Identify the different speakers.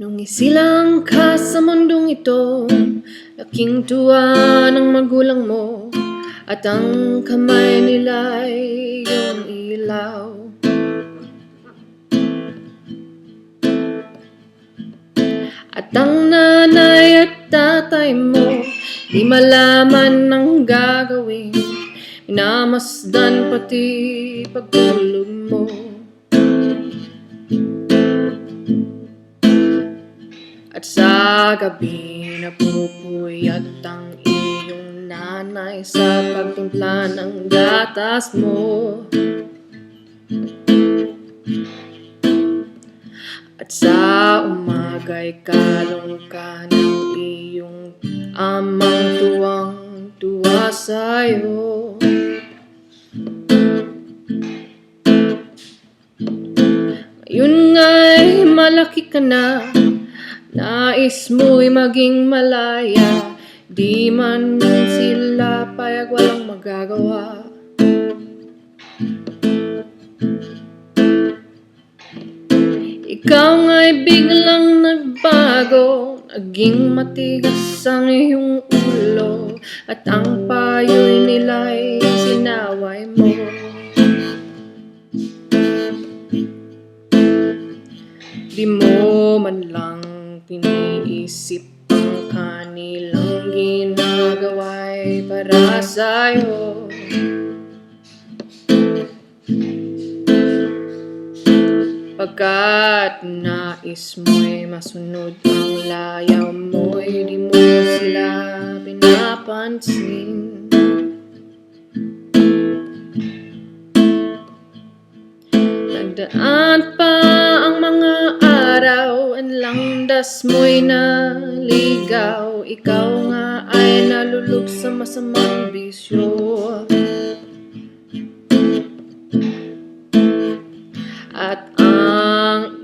Speaker 1: Nung isilang ka sa mundong ito, laking tuwa ng magulang mo, at ang kamay nila'y iyong ilaw. At ang nanay at tatay mo, di malaman ang gagawin, minamasdan pati pagtulog mo. At sa gabi napupuyat ang iyong nanay sa pagtimpla ng gatas mo. At sa umaga'y kalong ka ng iyong amang tuwang-tuwa sa'yo. Ngayon nga'y malaki ka na, nais mo'y maging malaya, di man sila payag, walang magagawa. Ikaw nga'y biglang nagbago, naging matigas ang iyong ulo, at ang payo'y nila'y sinaway mo. Di mo man lang piniisip ang kanilang ginagawa'y para sa'yo. Pagkat nais mo'y masunod ang layaw mo'y di mo sila pinapansin. Nagdaan pa ang mga araw, ang landas mo'y naligaw, ikaw nga ay nalulug sa masamang bisyo. At ang